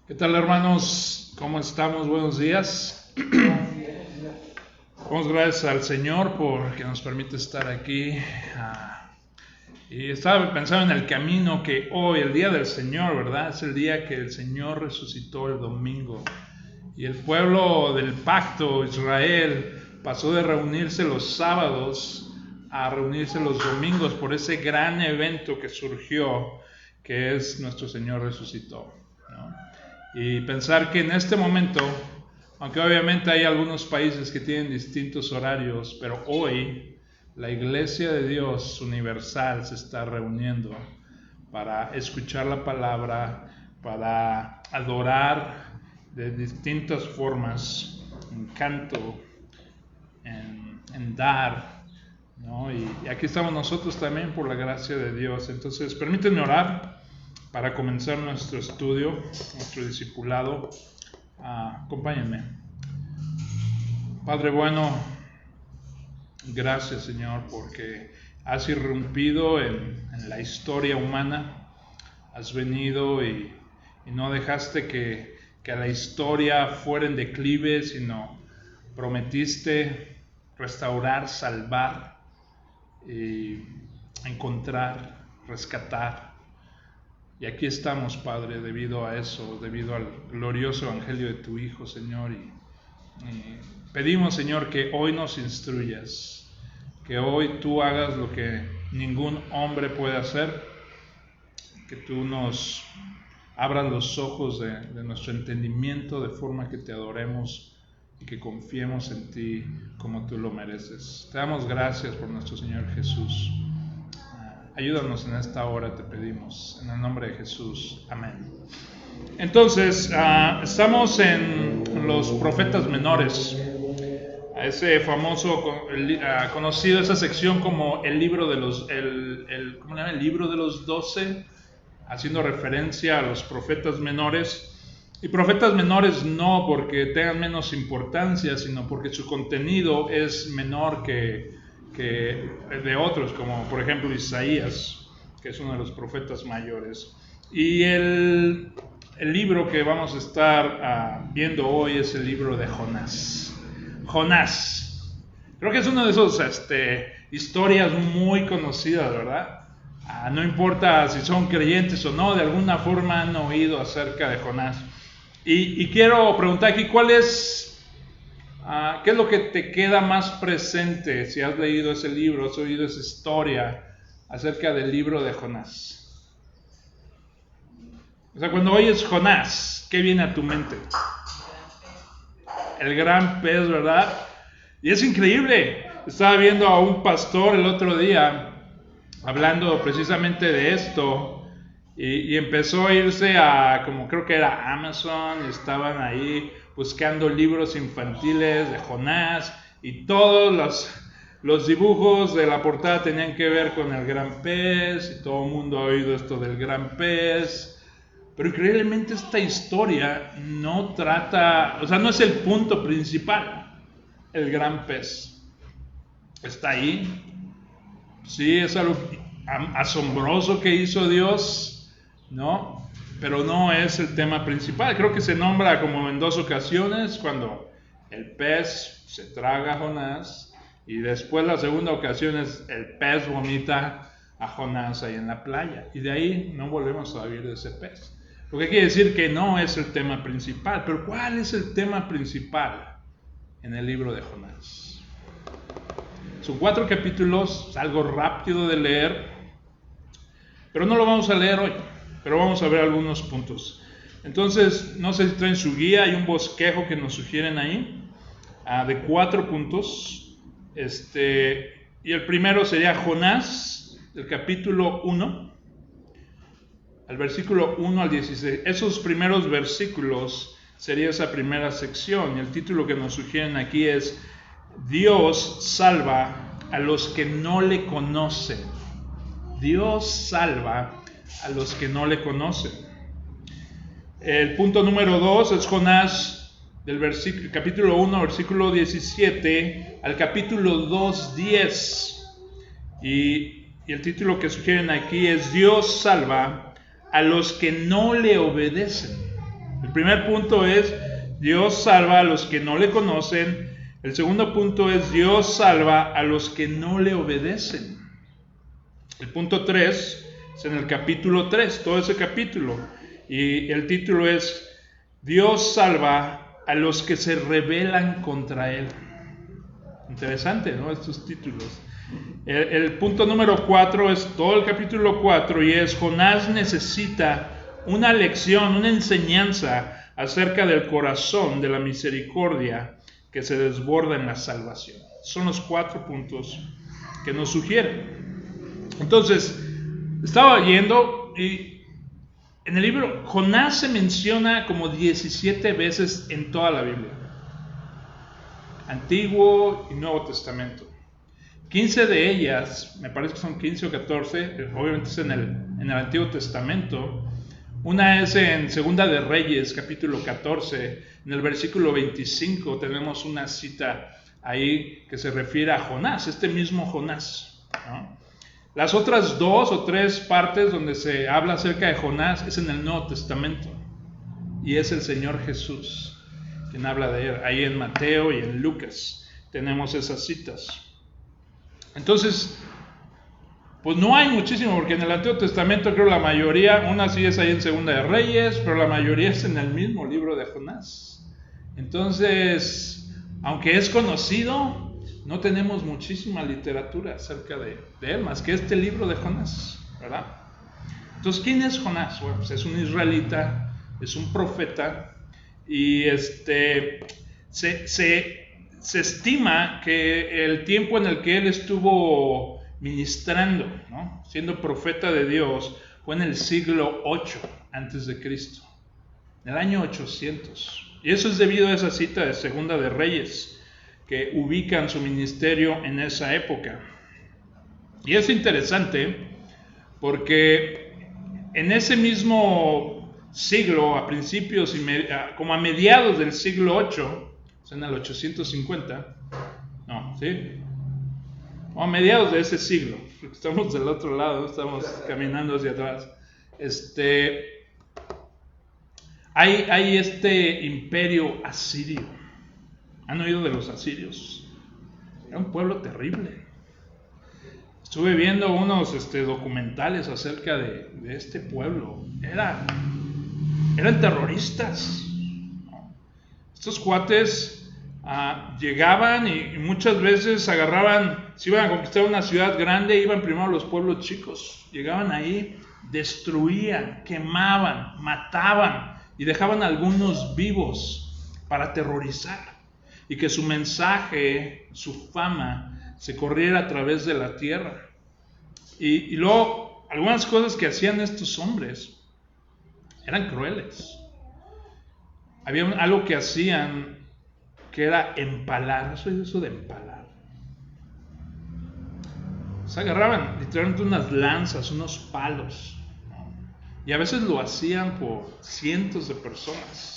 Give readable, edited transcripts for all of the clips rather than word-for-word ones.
¿Qué tal, hermanos? ¿Cómo estamos? Buenos días. Damos gracias al Señor por que nos permite estar aquí. Y estaba pensando en el camino que hoy, el día del Señor, ¿verdad? Es el día que el Señor resucitó el domingo. Y el pueblo del pacto, Israel, pasó de reunirse los sábados a reunirse los domingos por ese gran evento que surgió, que es nuestro Señor resucitó, ¿no? Y pensar que en este momento, aunque obviamente hay algunos países que tienen distintos horarios, pero hoy la Iglesia de Dios universal se está reuniendo para escuchar la palabra, para adorar de distintas formas, en canto, en dar, ¿no? Y aquí estamos nosotros también por la gracia de Dios. Entonces, permítanme orar para comenzar nuestro estudio, nuestro discipulado. Acompáñenme. Padre bueno, gracias, Señor, porque has irrumpido en la historia humana. Has venido y no dejaste que la historia fuera en declive, sino prometiste restaurar, salvar, y encontrar, rescatar. Y aquí estamos, Padre, debido a eso, debido al glorioso evangelio de tu Hijo, Señor. Y pedimos, Señor, que hoy nos instruyas, que hoy tú hagas lo que ningún hombre puede hacer, que tú nos abras los ojos de nuestro entendimiento de forma que te adoremos y que confiemos en ti como tú lo mereces. Te damos gracias por nuestro Señor Jesús. Ayúdanos en esta hora, te pedimos, en el nombre de Jesús. Amén. Entonces, estamos en los profetas menores, ese famoso, conocido, esa sección como el libro de los, ¿cómo le llaman? El libro de los 12, haciendo referencia a los profetas menores. Y profetas menores no porque tengan menos importancia, sino porque su contenido es menor que de otros, como por ejemplo Isaías, que es uno de los profetas mayores. Y el libro que vamos a estar viendo hoy es el libro de Jonás. Jonás, creo que es una de esas historias muy conocidas, ¿verdad? No importa si son creyentes o no, de alguna forma han oído acerca de Jonás. Y quiero preguntar aquí, ¿qué es lo que te queda más presente si has leído ese libro, has oído esa historia acerca del libro de Jonás? O sea, cuando oyes Jonás, ¿qué viene a tu mente? El gran pez, ¿verdad? Y es increíble. Estaba viendo a un pastor el otro día hablando precisamente de esto. Y empezó a irse como creo que era Amazon, y estaban ahí buscando libros infantiles de Jonás, y todos los dibujos de la portada tenían que ver con el gran pez, y todo el mundo ha oído esto del gran pez. Pero increíblemente esta historia no trata, o sea, no es el punto principal, el gran pez. Está ahí. Sí, es algo asombroso que hizo Dios, ¿no? Pero no es el tema principal. Creo que se nombra como en 2 ocasiones, cuando el pez se traga a Jonás, y después la segunda ocasión es el pez vomita a Jonás ahí en la playa, y de ahí no volvemos a oír de ese pez. Lo que quiere decir que no es el tema principal. Pero ¿cuál es el tema principal en el libro de Jonás? Son 4 capítulos, es algo rápido de leer, pero no lo vamos a leer hoy, pero vamos a ver algunos puntos. Entonces, no sé si traen su guía, hay un bosquejo que nos sugieren ahí, de 4 puntos. Y el primero sería Jonás, del capítulo 1, al versículo 1 al 16. Esos primeros versículos sería esa primera sección, y el título que nos sugieren aquí es Dios salva a los que no le conocen. Dios salva a los que no le conocen. El punto número 2 es Jonás, del capítulo 1, versículo 17, al capítulo 2, 10. Y el título que sugieren aquí es Dios salva a los que no le obedecen. El primer punto es Dios salva a los que no le conocen. El segundo punto es Dios salva a los que no le obedecen. El punto 3 es en el capítulo 3, todo ese capítulo. Y el título es Dios salva a los que se rebelan contra Él. Interesante, ¿no? Estos títulos. El punto número 4 es todo el capítulo 4 y es Jonás necesita una lección, una enseñanza acerca del corazón de la misericordia que se desborda en la salvación. Son los 4 puntos que nos sugieren. Entonces, estaba leyendo y en el libro Jonás se menciona como 17 veces en toda la Biblia. Antiguo y Nuevo Testamento. 15 de ellas, me parece que son 15 o 14, obviamente es en el Antiguo Testamento. Una es en Segunda de Reyes, capítulo 14, en el versículo 25 tenemos una cita ahí que se refiere a Jonás, este mismo Jonás, ¿no? Las otras 2 o 3 partes donde se habla acerca de Jonás es en el Nuevo Testamento y es el Señor Jesús quien habla de él. Ahí en Mateo y en Lucas tenemos esas citas. Entonces, pues no hay muchísimo, porque en el Antiguo Testamento creo la mayoría, una sí es ahí en Segunda de Reyes, pero la mayoría es en el mismo libro de Jonás. Entonces, aunque es conocido, no tenemos muchísima literatura acerca de él, más que este libro de Jonás, ¿verdad? Entonces, ¿quién es Jonás? Bueno, pues es un israelita, es un profeta, y se estima que el tiempo en el que él estuvo ministrando, ¿no?, siendo profeta de Dios, fue en el siglo 8 antes de Cristo, en el año 800. Y eso es debido a esa cita de Segunda de Reyes, que ubican su ministerio en esa época. Y es interesante porque en ese mismo siglo, a principios como a mediados del siglo 8, o sea, en el 850, a mediados de ese siglo, porque estamos del otro lado, estamos caminando hacia atrás, hay este imperio asirio. ¿Han oído de los asirios? Era un pueblo terrible. Estuve viendo unos documentales acerca de este pueblo. Eran terroristas. Estos cuates llegaban y muchas veces agarraban, si iban a conquistar una ciudad grande, iban primero a los pueblos chicos. Llegaban ahí, destruían, quemaban, mataban y dejaban a algunos vivos para aterrorizar y que su mensaje, su fama, se corriera a través de la tierra. Y luego, algunas cosas que hacían estos hombres eran crueles. Había algo que hacían que era empalar. Eso de empalar. Se agarraban literalmente unas lanzas, unos palos, ¿no? Y a veces lo hacían por cientos de personas.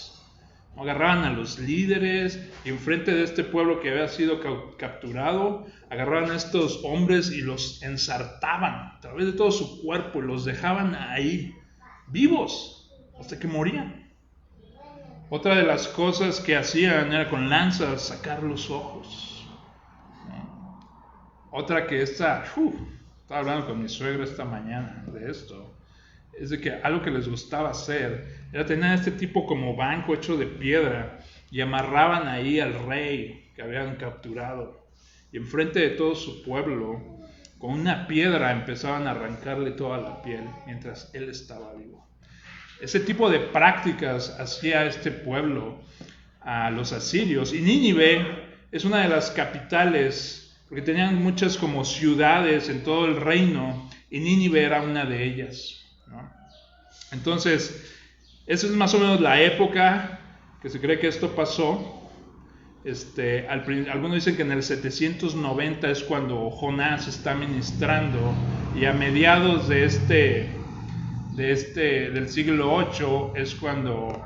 Agarraban a los líderes y enfrente de este pueblo que había sido capturado, agarraban a estos hombres y los ensartaban a través de todo su cuerpo y los dejaban ahí, vivos, hasta que morían. Otra de las cosas que hacían era con lanzas sacar los ojos, ¿no? Otra que estaba hablando con mi suegra esta mañana de esto, es de que algo que les gustaba hacer era tener este tipo como banco hecho de piedra y amarraban ahí al rey que habían capturado y enfrente de todo su pueblo con una piedra empezaban a arrancarle toda la piel mientras él estaba vivo. Ese tipo de prácticas hacía este pueblo a los asirios. Y Nínive es una de las capitales, porque tenían muchas como ciudades en todo el reino, y Nínive era una de ellas, ¿no? Entonces, esa es más o menos la época que se cree que esto pasó. Algunos dicen que en el 790 es cuando Jonás está ministrando, y a mediados del siglo 8 es cuando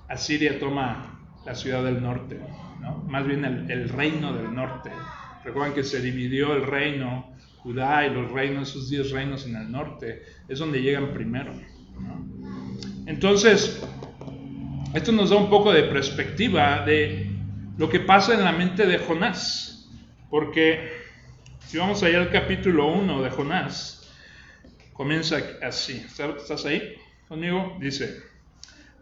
Asiria toma la ciudad del norte, ¿no? Más bien el reino del norte. Recuerdan que se dividió el reino Judá y los reinos, esos 10 reinos en el norte, es donde llegan primero, ¿no? Entonces, esto nos da un poco de perspectiva de lo que pasa en la mente de Jonás. Porque si vamos allá al capítulo 1 de Jonás, comienza así. ¿Estás ahí conmigo? Dice: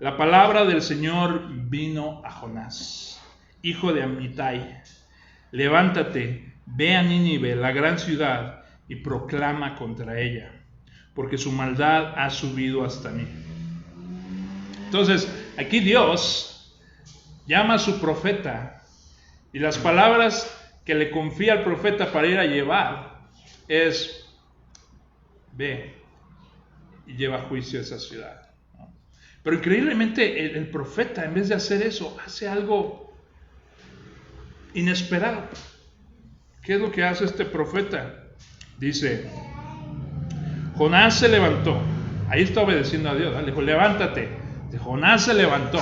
la palabra del Señor vino a Jonás, hijo de Amitai. Levántate, ve a Nínive, la gran ciudad, y proclama contra ella, porque su maldad ha subido hasta mí. Entonces, aquí Dios llama a su profeta, y las palabras que le confía al profeta para ir a llevar es: ve y lleva a juicio a esa ciudad. Pero increíblemente el profeta, en vez de hacer eso, hace algo inesperado. ¿Qué es lo que hace este profeta? Dice: Jonás se levantó. Ahí está obedeciendo a Dios. Le dijo: levántate. Jonás se levantó.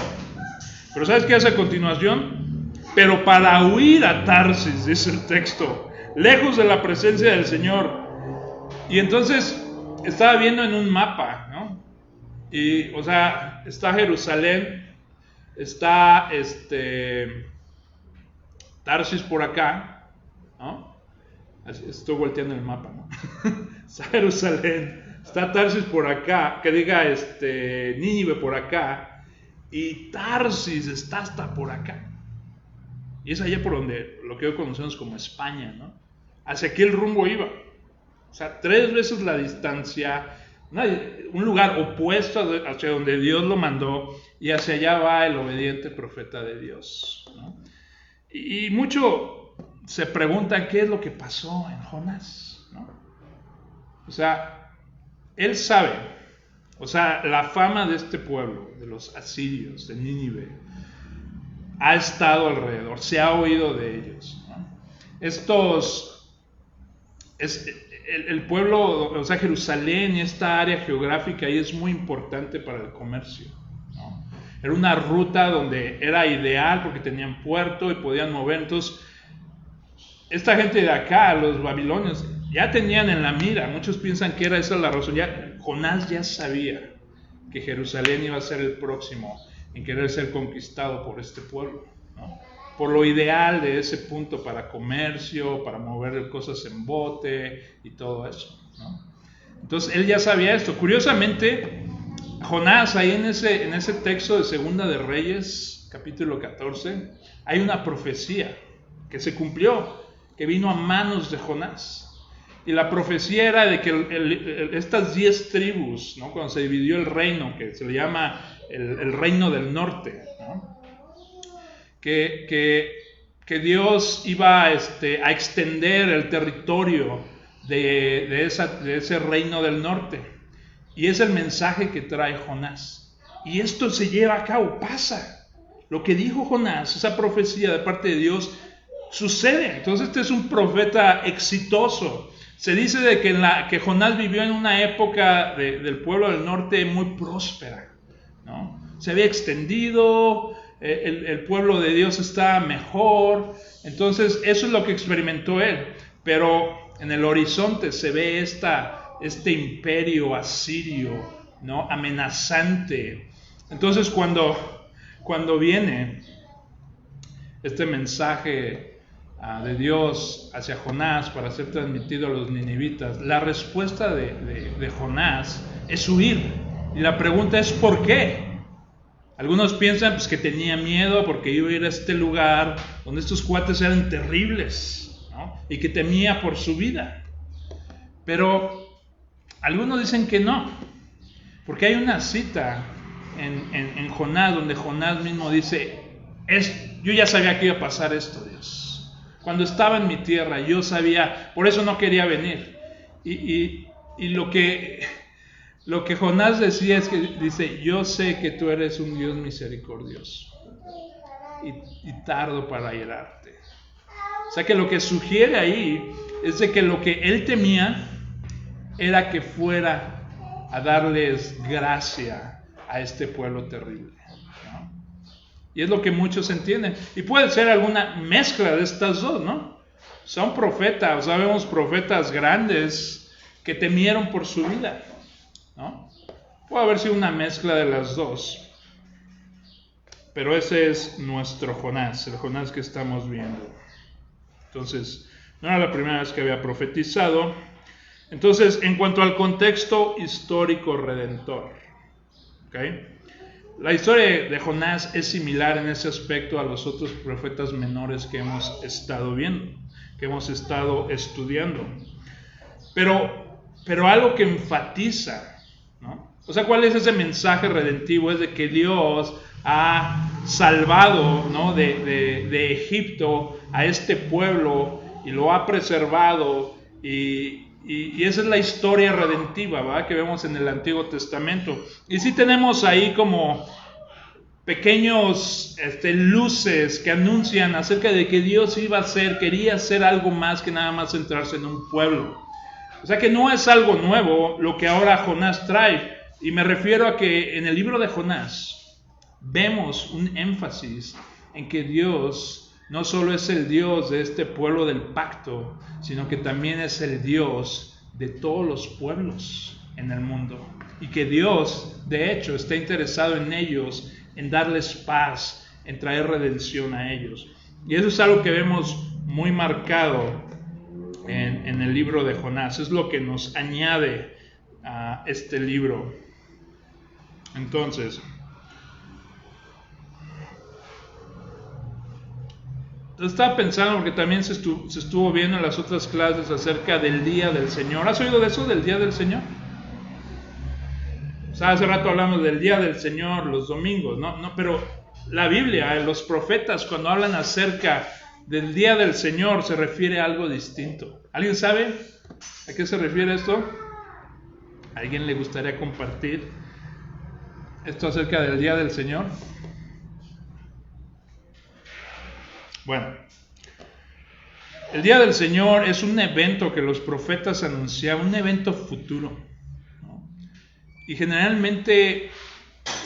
Pero ¿sabes qué hace a continuación? Pero para huir a Tarsis, dice el texto, lejos de la presencia del Señor. Y entonces estaba viendo en un mapa, ¿no? Y, o sea, está Jerusalén, está Tarsis por acá, ¿no? Estoy volteando el mapa, ¿no? Está Jerusalén, está Tarsis por acá, que diga Nínive por acá, y Tarsis está hasta por acá. Y es allá por donde lo que hoy conocemos como España, ¿no? Hacia aquí el rumbo iba. O sea, 3 veces la distancia, un lugar opuesto hacia donde Dios lo mandó, y hacia allá va el obediente profeta de Dios, ¿no? Y mucho se preguntan qué es lo que pasó en Jonás, ¿no? O sea, él sabe, o sea, la fama de este pueblo, de los asirios, de Nínive, ha estado alrededor, se ha oído de ellos, ¿no? El pueblo, o sea, Jerusalén y esta área geográfica ahí es muy importante para el comercio, ¿no? Era una ruta donde era ideal porque tenían puerto y podían mover. Entonces, esta gente de acá, los babilonios, ya tenían en la mira. Muchos piensan que era esa la razón. Jonás ya sabía que Jerusalén iba a ser el próximo en querer ser conquistado por este pueblo, ¿no? Por lo ideal de ese punto para comercio, para mover cosas en bote y todo eso, ¿no? Entonces él ya sabía esto. Curiosamente, Jonás, ahí en ese texto de Segunda de Reyes, capítulo 14, hay una profecía que se cumplió, que vino a manos de Jonás. Y la profecía era de que estas 10 tribus, ¿no? Cuando se dividió el reino, que se le llama el reino del norte, ¿no? Que Dios iba a extender el territorio de ese reino del norte. Y es el mensaje que trae Jonás. Y esto se lleva a cabo, pasa. Lo que dijo Jonás, esa profecía de parte de Dios, sucede. Entonces este es un profeta exitoso. Se dice de que Jonás vivió en una época del pueblo del norte muy próspera, ¿no? Se había extendido, el pueblo de Dios estaba mejor. Entonces eso es lo que experimentó él. Pero en el horizonte se ve este imperio asirio, ¿no? Amenazante. Entonces cuando viene este mensaje de Dios hacia Jonás para ser transmitido a los ninivitas, la respuesta de Jonás es huir. Y la pregunta es ¿por qué? Algunos piensan pues, que tenía miedo porque iba a ir a este lugar donde estos cuates eran terribles, ¿no? Y que temía por su vida. Pero algunos dicen que no, porque hay una cita en Jonás donde Jonás mismo dice: yo ya sabía que iba a pasar esto, Dios. Cuando estaba en mi tierra yo sabía, por eso no quería venir. Y lo que Jonás decía es que dice: yo sé que tú eres un Dios misericordioso y tardo para airarte. O sea que lo que sugiere ahí es de que lo que él temía era que fuera a darles gracia a este pueblo terrible, ¿no? Y es lo que muchos entienden. Y puede ser alguna mezcla de estas dos, ¿no? Son profetas, sabemos profetas grandes que temieron por su vida, ¿no? Puede haber sido una mezcla de las dos. pero ese es nuestro Jonás, el Jonás que estamos viendo. Entonces, no era la primera vez que había profetizado. Entonces, en cuanto al contexto histórico redentor, ¿okay? La historia de Jonás es similar en ese aspecto a los otros profetas menores que hemos estado viendo, que hemos estado estudiando. Pero algo que enfatiza, ¿no? O sea, ¿cuál es ese mensaje redentivo? Es de que Dios ha salvado, ¿no?, de Egipto a este pueblo y lo ha preservado, y esa es la historia redentiva, ¿verdad?, que vemos en el Antiguo Testamento. Y sí tenemos ahí como pequeños luces que anuncian acerca de que Dios quería hacer algo más que nada más centrarse en un pueblo. O sea que no es algo nuevo lo que ahora Jonás trae, y me refiero a que en el libro de Jonás vemos un énfasis en que Dios no solo es el Dios de este pueblo del pacto, sino que también es el Dios de todos los pueblos en el mundo. Y que Dios, de hecho, está interesado en ellos, en darles paz, en traer redención a ellos. Y eso es algo que vemos muy marcado en el libro de Jonás. Es lo que nos añade a este libro. Entonces, estaba pensando, porque también se estuvo viendo en las otras clases acerca del Día del Señor. ¿Has oído de eso, del Día del Señor? O sea, hace rato hablamos del Día del Señor los domingos, ¿no? Pero la Biblia, los profetas, cuando hablan acerca del Día del Señor, se refiere a algo distinto. ¿Alguien sabe a qué se refiere esto? ¿A alguien le gustaría compartir esto acerca del Día del Señor? Bueno, el Día del Señor es un evento que los profetas anunciaban, un evento futuro, ¿no? Y generalmente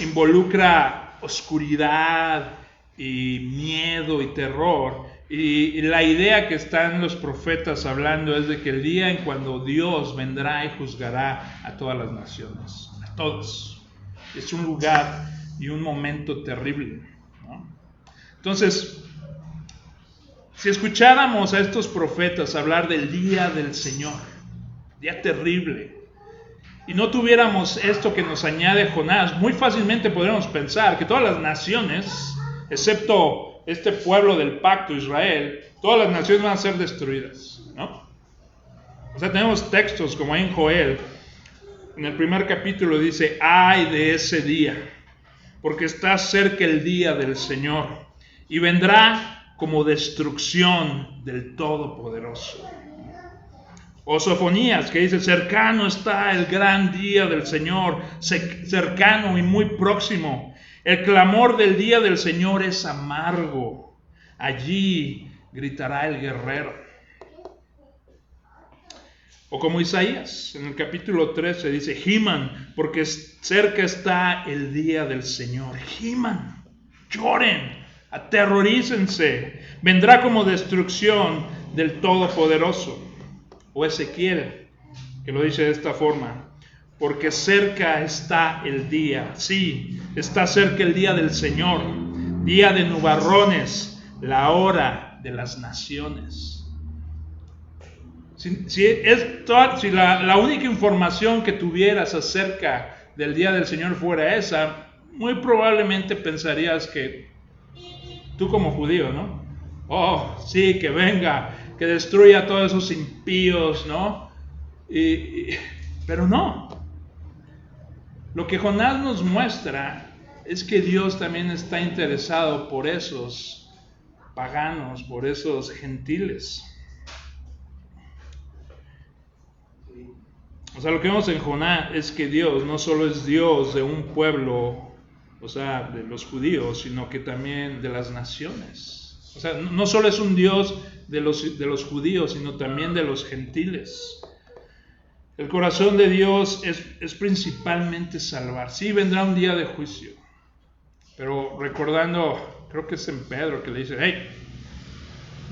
involucra oscuridad y miedo y terror. Y la idea que están los profetas hablando es de que el día en cuando Dios vendrá y juzgará a todas las naciones, a todos. Es un lugar y un momento terrible, ¿no? Entonces, si escucháramos a estos profetas hablar del día del Señor, día terrible, y no tuviéramos esto que nos añade Jonás, muy fácilmente podríamos pensar que todas las naciones, excepto este pueblo del pacto, Israel, todas las naciones van a ser destruidas, ¿no? O sea, tenemos textos como ahí en Joel, en el primer capítulo dice: ay de ese día, porque está cerca el día del Señor, y vendrá como destrucción del Todopoderoso. O Sofonías, que dice: cercano está el gran día del Señor, cercano y muy próximo. El clamor del día del Señor es amargo. Allí gritará el guerrero. O como Isaías, en el capítulo 13 dice: giman, porque cerca está el día del Señor. Giman, lloren, aterrorícense, vendrá como destrucción del Todopoderoso. O Ezequiel, que lo dice de esta forma: porque cerca está el día, sí, está cerca el día del Señor, día de nubarrones, la hora de las naciones. Si la única información que tuvieras acerca del día del Señor fuera esa, muy probablemente pensarías que tú como judío, ¿no? Oh, sí, que venga, que destruya a todos esos impíos, ¿no? Pero no. Lo que Jonás nos muestra es que Dios también está interesado por esos paganos, por esos gentiles. O sea, lo que vemos en Jonás es que Dios no solo es Dios de un pueblo, o sea, de los judíos, sino que también de las naciones. O sea, no solo es un Dios de los judíos, sino también de los gentiles. El corazón de Dios es principalmente salvar. Sí, vendrá un día de juicio. Pero recordando, creo que es en Pedro que le dice: hey,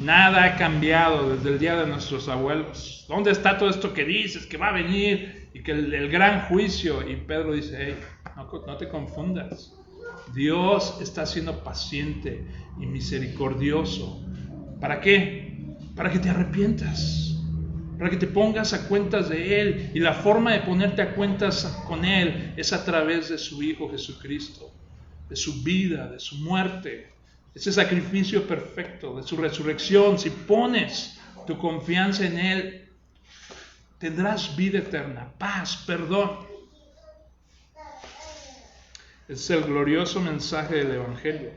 nada ha cambiado desde el día de nuestros abuelos. ¿Dónde está todo esto que dices que va a venir y que el gran juicio? Y Pedro dice: hey, no te confundas. Dios está siendo paciente y misericordioso. ¿Para qué? Para que te arrepientas, para que te pongas a cuentas de Él. Y la forma de ponerte a cuentas con Él es a través de su Hijo Jesucristo, de su vida, de su muerte, ese sacrificio perfecto, de su resurrección. Si pones tu confianza en Él, tendrás vida eterna, paz, perdón. Es el glorioso mensaje del Evangelio.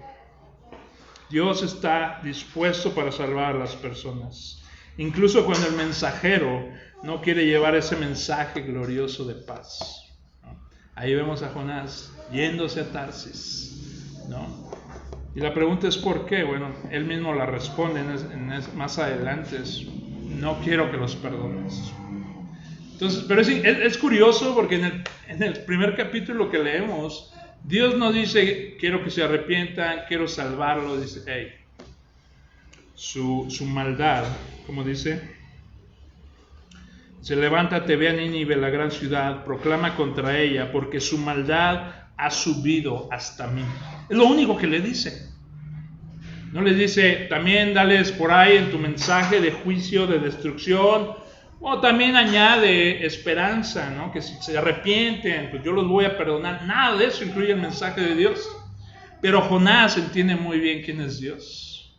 Dios está dispuesto para salvar a las personas, incluso cuando el mensajero no quiere llevar ese mensaje glorioso de paz, ¿no? Ahí vemos a Jonás yéndose a Tarsis, ¿no? Y la pregunta es ¿por qué? Bueno, él mismo la responde más adelante, no quiero que los perdones. Entonces, pero es curioso porque en el primer capítulo que leemos, Dios no dice quiero que se arrepientan, quiero salvarlo. Dice, hey, su maldad, como dice, levántate, ve a Nínive, la gran ciudad, proclama contra ella, porque su maldad ha subido hasta mí. Es lo único que le dice. No le dice, también dales por ahí en tu mensaje de juicio, de destrucción. O también añade esperanza, ¿no? Que si se arrepienten, pues yo los voy a perdonar. Nada de eso incluye el mensaje de Dios. Pero Jonás entiende muy bien quién es Dios.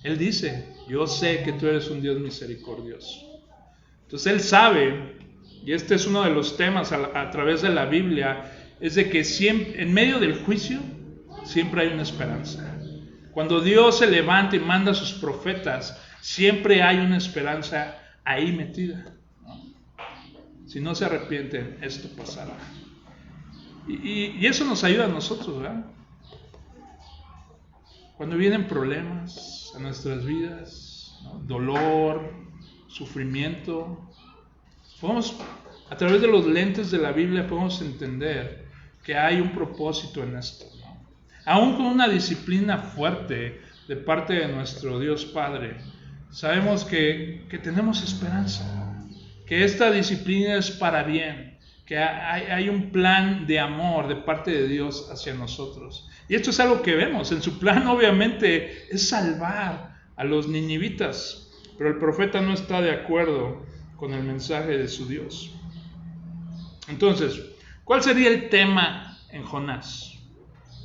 Él dice, yo sé que tú eres un Dios misericordioso. Entonces él sabe, y este es uno de los temas a través de la Biblia, es de que siempre, en medio del juicio, siempre hay una esperanza. Cuando Dios se levanta y manda a sus profetas, siempre hay una esperanza ahí metida, ¿no? Si no se arrepienten, esto pasará. Y eso nos ayuda a nosotros, ¿verdad? Cuando vienen problemas a nuestras vidas, ¿no? Dolor, sufrimiento, a través de los lentes de la Biblia podemos entender que hay un propósito en esto, ¿no? Aún con una disciplina fuerte de parte de nuestro Dios Padre, sabemos que tenemos esperanza, que esta disciplina es para bien, que hay un plan de amor de parte de Dios hacia nosotros. Y esto es algo que vemos. En su plan obviamente es salvar a los ninivitas, pero el profeta no está de acuerdo con el mensaje de su Dios. Entonces, ¿cuál sería el tema en Jonás?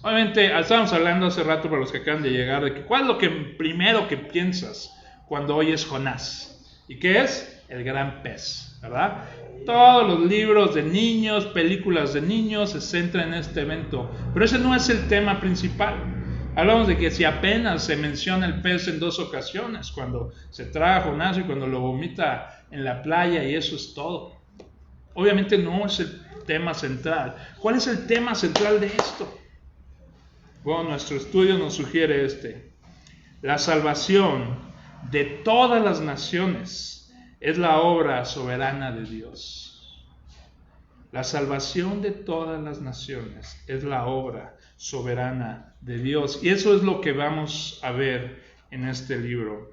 Obviamente, estábamos hablando hace rato para los que acaban de llegar, de que ¿cuál es lo primero que piensas cuando oyes Jonás? ¿Y qué es? El gran pez, ¿verdad? Todos los libros de niños, películas de niños se centran en este evento, pero ese no es el tema principal. Hablamos de que si apenas se menciona el pez en 2 ocasiones, cuando se traga a Jonás y cuando lo vomita en la playa, y eso es todo. Obviamente no es el tema central. ¿Cuál es el tema central de esto? Bueno, nuestro estudio nos sugiere la salvación de todas las naciones es la obra soberana de Dios. La salvación de todas las naciones es la obra soberana de Dios. Y eso es lo que vamos a ver en este libro.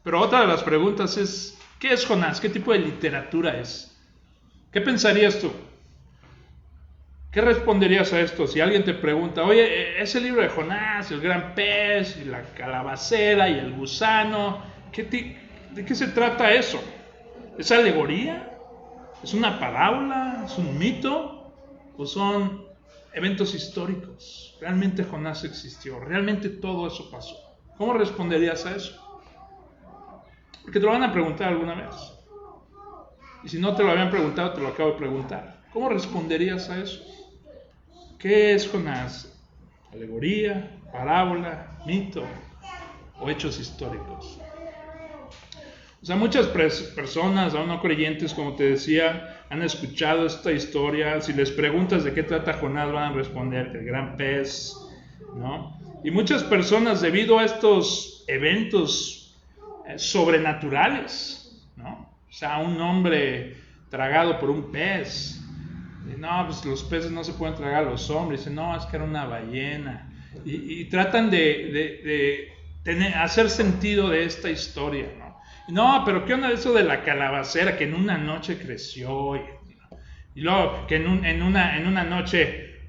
Pero otra de las preguntas es, ¿qué es Jonás? ¿Qué tipo de literatura es? ¿Qué pensarías tú? ¿Qué responderías a esto? Si alguien te pregunta, oye, ese libro de Jonás, el gran pez, y la calabacera, y el gusano, ¿de qué se trata eso? ¿Es alegoría? ¿Es una parábola? ¿Es un mito? ¿O son eventos históricos? ¿Realmente Jonás existió? ¿Realmente todo eso pasó? ¿Cómo responderías a eso? Porque te lo van a preguntar alguna vez. Y si no te lo habían preguntado, te lo acabo de preguntar. ¿Cómo responderías a eso? ¿Qué es Jonás? ¿Alegoría, parábola, mito o hechos históricos? O sea, muchas personas, aún no creyentes, como te decía, han escuchado esta historia. Si les preguntas de qué trata Jonás, van a responder que el gran pez, ¿no? Y muchas personas, debido a estos eventos sobrenaturales, ¿no? O sea, un hombre tragado por un pez. Y no, pues los peces no se pueden tragar a los hombres. Dicen, no, es que era una ballena. Y tratan de hacer sentido de esta historia, ¿no? Y no, pero ¿qué onda eso de la calabacera que en una noche creció? Y luego que en una noche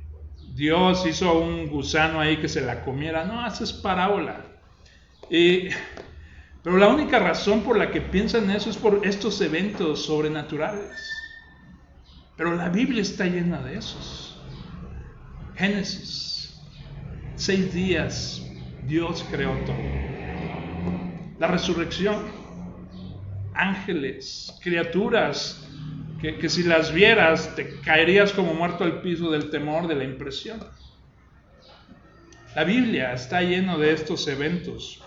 Dios hizo un gusano ahí que se la comiera. No, esa es parábola. Pero la única razón por la que piensan eso es por estos eventos sobrenaturales. Pero la Biblia está llena de esos. Génesis, 6 días, Dios creó todo. La resurrección, ángeles, criaturas, que si las vieras te caerías como muerto al piso del temor, de la impresión. La Biblia está llena de estos eventos.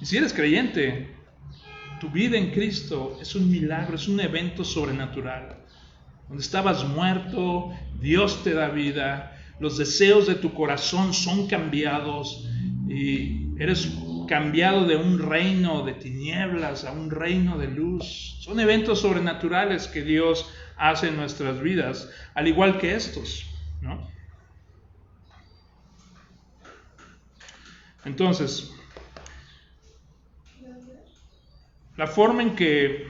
Y si eres creyente, tu vida en Cristo es un milagro, es un evento sobrenatural. Donde estabas muerto, Dios te da vida, los deseos de tu corazón son cambiados y eres cambiado de un reino de tinieblas a un reino de luz. Son eventos sobrenaturales que Dios hace en nuestras vidas, al igual que estos, ¿no? Entonces, la forma en que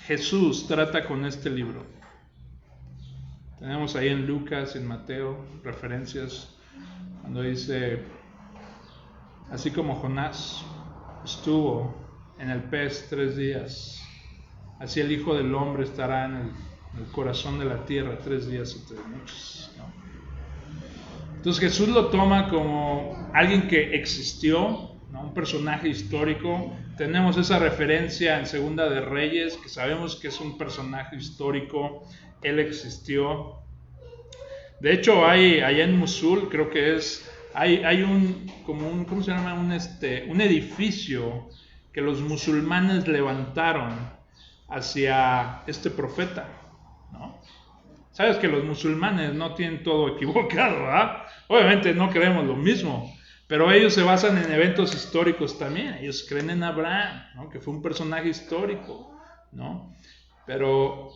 Jesús trata con este libro. Tenemos ahí en Lucas, en Mateo, referencias cuando dice, así como Jonás estuvo en el pez 3 días, así el Hijo del Hombre estará en el corazón de la tierra 3 días y 3 noches, ¿no? Entonces Jesús lo toma como alguien que existió, ¿no? Un personaje histórico. Tenemos esa referencia en Segunda de Reyes, que sabemos que es un personaje histórico, él existió. De hecho, hay allá en Mosul, creo que hay ¿cómo se llama? Un edificio que los musulmanes levantaron hacia este profeta, ¿no? Sabes que los musulmanes no tienen todo equivocado, ¿verdad? Obviamente no creemos lo mismo, pero ellos se basan en eventos históricos también. Ellos creen en Abraham, ¿no? Que fue un personaje histórico, ¿no? Pero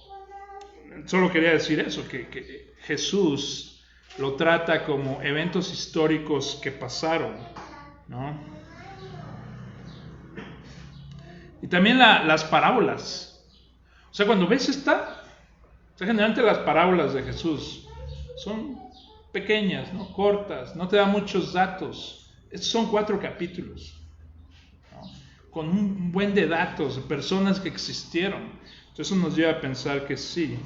solo quería decir eso, que Jesús lo trata como eventos históricos que pasaron, ¿no? Y también las parábolas. O sea, cuando ves generalmente las parábolas de Jesús son pequeñas, ¿no? Cortas, no te da muchos datos. Estos son 4 capítulos, ¿no? Con un buen de datos de personas que existieron. Entonces eso nos lleva a pensar que sí,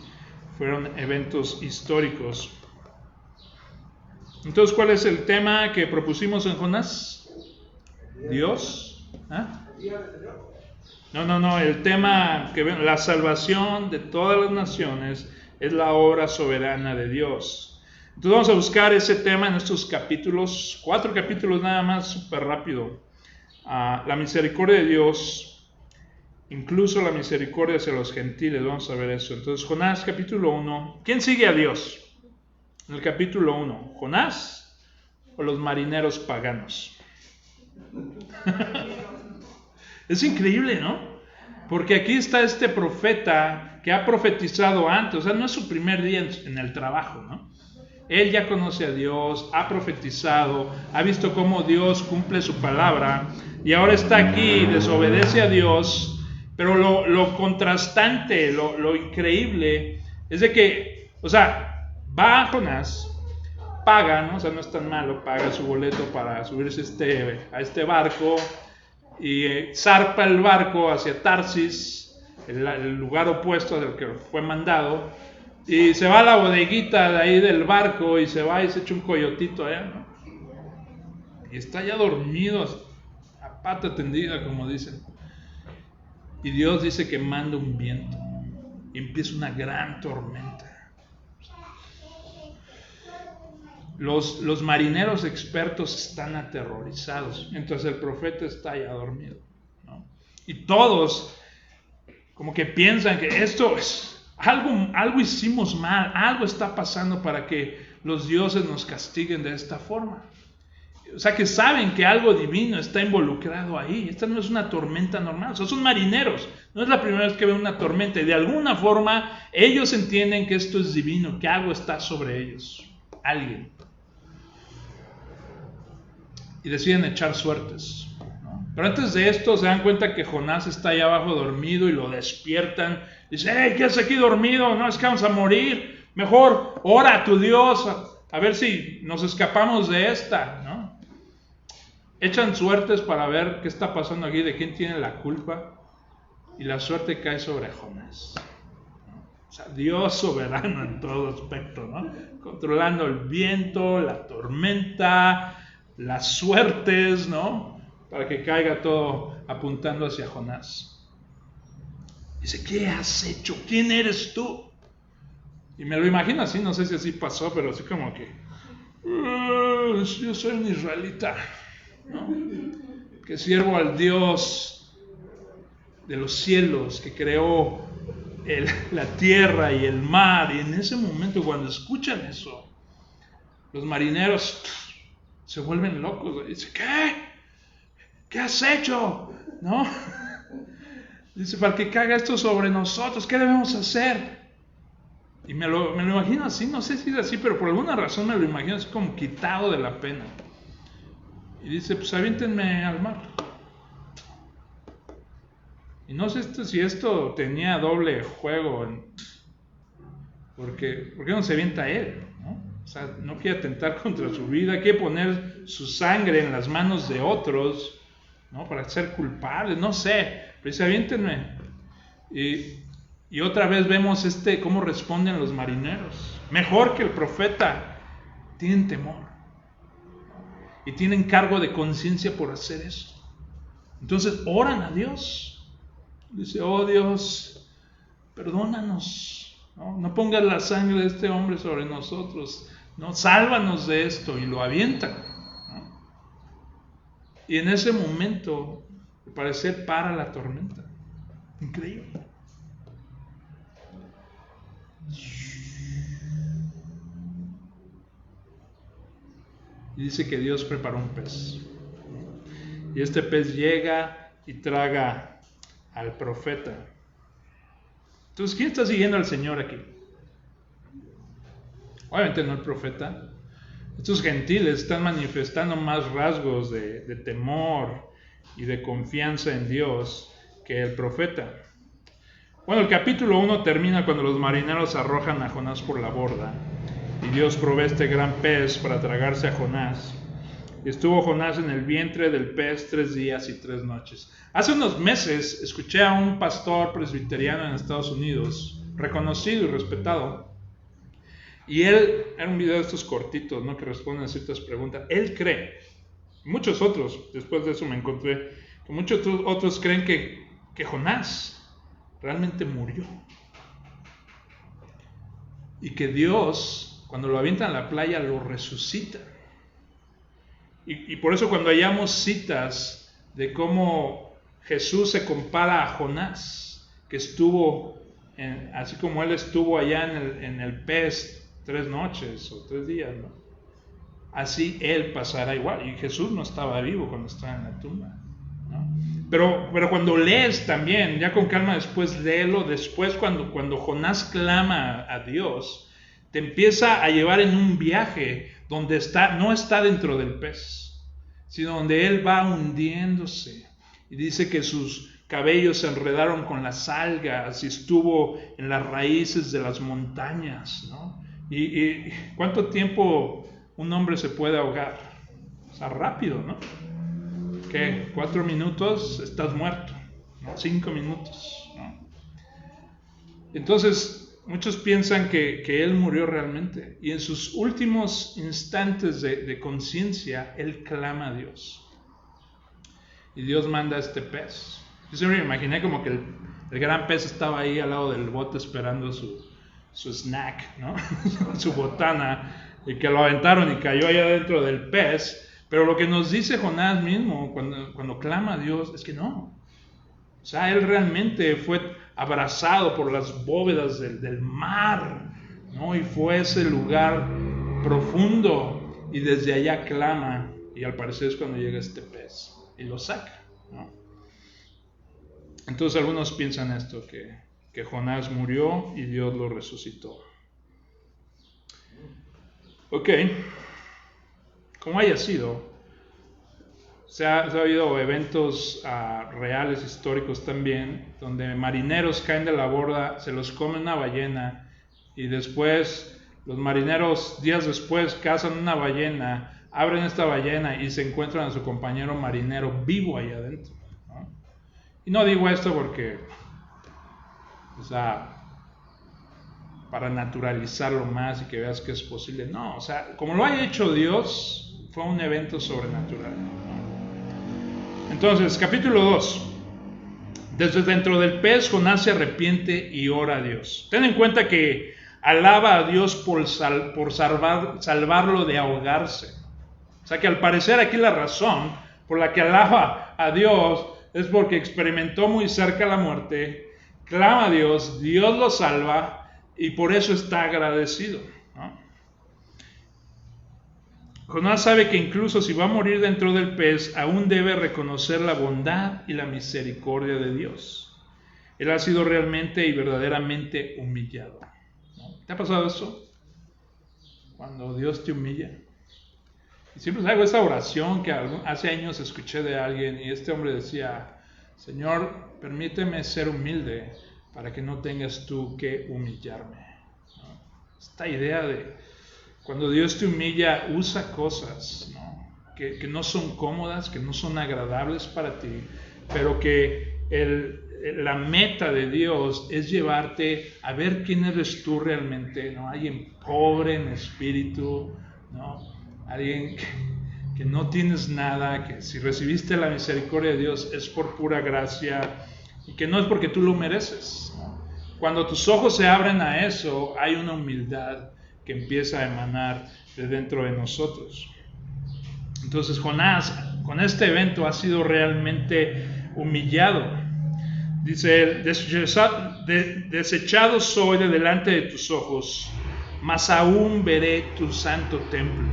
fueron eventos históricos. Entonces, ¿cuál es el tema que propusimos en Jonás? Dios. ¿Ah? No, el tema que la salvación de todas las naciones es la obra soberana de Dios. Entonces vamos a buscar ese tema en estos capítulos, 4 capítulos nada más, súper rápido. La misericordia de Dios, incluso la misericordia hacia los gentiles, vamos a ver eso. Entonces Jonás capítulo 1, ¿quién sigue a Dios? En el capítulo 1, ¿Jonás o los marineros paganos? Es increíble, ¿no? Porque aquí está este profeta que ha profetizado antes, o sea, no es su primer día en el trabajo, ¿no? Él ya conoce a Dios, ha profetizado, ha visto cómo Dios cumple su palabra y ahora está aquí, desobedece a Dios, pero lo contrastante, lo increíble es de que, o sea, va a Jonás, paga, ¿no? O sea, no es tan malo, paga su boleto para subirse a este barco y zarpa el barco hacia Tarsis, el lugar opuesto al que fue mandado, y se va a la bodeguita de ahí del barco y se va y se echa un coyotito allá, ¿no? Y está ya dormido, a pata tendida, como dicen. Y Dios dice que manda un viento y empieza una gran tormenta. Los marineros expertos están aterrorizados, entonces el profeta está ya dormido, ¿no? Y todos como que piensan que esto es algo hicimos mal, algo está pasando para que los dioses nos castiguen de esta forma. O sea, que saben que algo divino está involucrado ahí. Esta no es una tormenta normal, o sea, son marineros, no es la primera vez que ven una tormenta y de alguna forma ellos entienden que esto es divino, que algo está sobre ellos, alguien. Y deciden echar suertes, ¿no? Pero antes de esto se dan cuenta que Jonás está allá abajo dormido y lo despiertan. Dice, hey, ¿qué haces aquí dormido? No, es que vamos a morir. Mejor ora a tu Dios a ver si nos escapamos de esta, ¿no? Echan suertes para ver qué está pasando aquí, de quién tiene la culpa, y la suerte cae sobre Jonás. O sea, Dios soberano en todo aspecto, ¿no? Controlando el viento, la tormenta, las suertes, ¿no? Para que caiga todo apuntando hacia Jonás. Dice, ¿qué has hecho? ¿Quién eres tú? Y me lo imagino así, no sé si así pasó, pero así como que, yo soy un israelita, ¿no? Que sirvo al Dios de los cielos, que creó la tierra y el mar. Y en ese momento, cuando escuchan eso, los marineros se vuelven locos. Dice, ¿qué has hecho? ¿No? Dice, para que caiga esto sobre nosotros, ¿qué debemos hacer? Y me lo imagino así, no sé si es así, pero por alguna razón me lo imagino así como quitado de la pena. Y dice, pues aviéntenme al mar. Y no sé si esto tenía doble juego, ¿por qué no se avienta él? ¿No? O sea, no quiere atentar contra su vida, quiere poner su sangre en las manos de otros, ¿no? Para ser culpable, no sé, pero dice, aviéntenme. Y otra vez vemos cómo responden los marineros. Mejor que el profeta, tienen temor. Y tienen cargo de conciencia por hacer eso. Entonces oran a Dios. Dice, oh Dios, perdónanos. No pongas la sangre de este hombre sobre nosotros. No, sálvanos de esto. Y lo avientan. ¿No? Y en ese momento, al parecer, para la tormenta. Increíble. Y dice que Dios preparó un pez. Y este pez llega y traga al profeta. Entonces, ¿quién está siguiendo al Señor aquí? Obviamente no el profeta. Estos gentiles están manifestando más rasgos de temor y de confianza en Dios que el profeta. Bueno, el capítulo 1 termina cuando los marineros arrojan a Jonás por la borda. Y Dios provee este gran pez para tragarse a Jonás. Y estuvo Jonás en el vientre del pez 3 días y 3 noches. Hace unos meses escuché a un pastor presbiteriano en Estados Unidos, reconocido y respetado. Y él, era un video de estos cortitos, ¿no? Que responden a ciertas preguntas. Él cree, muchos otros, después de eso me encontré, que muchos otros creen que Jonás realmente murió. Y que Dios, cuando lo avientan a la playa, lo resucita. Y por eso cuando hallamos citas de cómo Jesús se compara a Jonás, que estuvo, así como él estuvo allá en el pez 3 noches o 3 días, ¿no? Así él pasará igual. Y Jesús no estaba vivo cuando estaba en la tumba, ¿no? Pero cuando lees también, ya con calma después léelo, después cuando Jonás clama a Dios, te empieza a llevar en un viaje donde no está dentro del pez, sino donde él va hundiéndose. Y dice que sus cabellos se enredaron con las algas y estuvo en las raíces de las montañas, ¿no? ¿Y cuánto tiempo un hombre se puede ahogar? O sea, rápido, ¿no? ¿Qué? 4 minutos, estás muerto, ¿no? 5 minutos, ¿no? Entonces, muchos piensan que él murió realmente. Y en sus últimos instantes de conciencia, él clama a Dios. Y Dios manda este pez. Yo siempre me imaginé como que el gran pez estaba ahí al lado del bote esperando su snack, ¿no? Su botana. Y que lo aventaron y cayó allá dentro del pez. Pero lo que nos dice Jonás mismo cuando clama a Dios es que no. O sea, él realmente fue abrazado por las bóvedas del mar, ¿no? Y fue ese lugar profundo y desde allá clama, y al parecer es cuando llega este pez y lo saca, ¿no? Entonces algunos piensan esto, que Jonás murió y Dios lo resucitó. Ok, como haya sido, se ha habido eventos reales, históricos también, donde marineros caen de la borda, se los come una ballena y después los marineros días después cazan una ballena, abren esta ballena y se encuentran a su compañero marinero vivo ahí adentro, ¿no? Y no digo esto porque, o sea, para naturalizarlo más y que veas que es posible. No, o sea, como lo haya hecho Dios, fue un evento sobrenatural, ¿no? Entonces, capítulo 2. Desde dentro del pez, Jonás se arrepiente y ora a Dios. Ten en cuenta que alaba a Dios por salvarlo de ahogarse. O sea que al parecer aquí la razón por la que alaba a Dios es porque experimentó muy cerca la muerte, clama a Dios, Dios lo salva, y por eso está agradecido, ¿no? Jonás sabe que incluso si va a morir dentro del pez, aún debe reconocer la bondad y la misericordia de Dios. Él ha sido realmente y verdaderamente humillado, ¿no? ¿Te ha pasado eso? Cuando Dios te humilla. Y siempre hago esa oración que hace años escuché de alguien, y este hombre decía: Señor, permíteme ser humilde para que no tengas tú que humillarme, ¿no? Esta idea de cuando Dios te humilla, usa cosas, ¿no? que no son cómodas, que no son agradables para ti, pero que la meta de Dios es llevarte a ver quién eres tú realmente, ¿no? Alguien pobre en espíritu, ¿no? Alguien que no tienes nada, que si recibiste la misericordia de Dios es por pura gracia y que no es porque tú lo mereces, ¿no? Cuando tus ojos se abren a eso, hay una humildad que empieza a emanar de dentro de nosotros. Entonces Jonás, con este evento, ha sido realmente humillado. Dice él: desechado soy de delante de tus ojos, mas aún veré tu santo templo.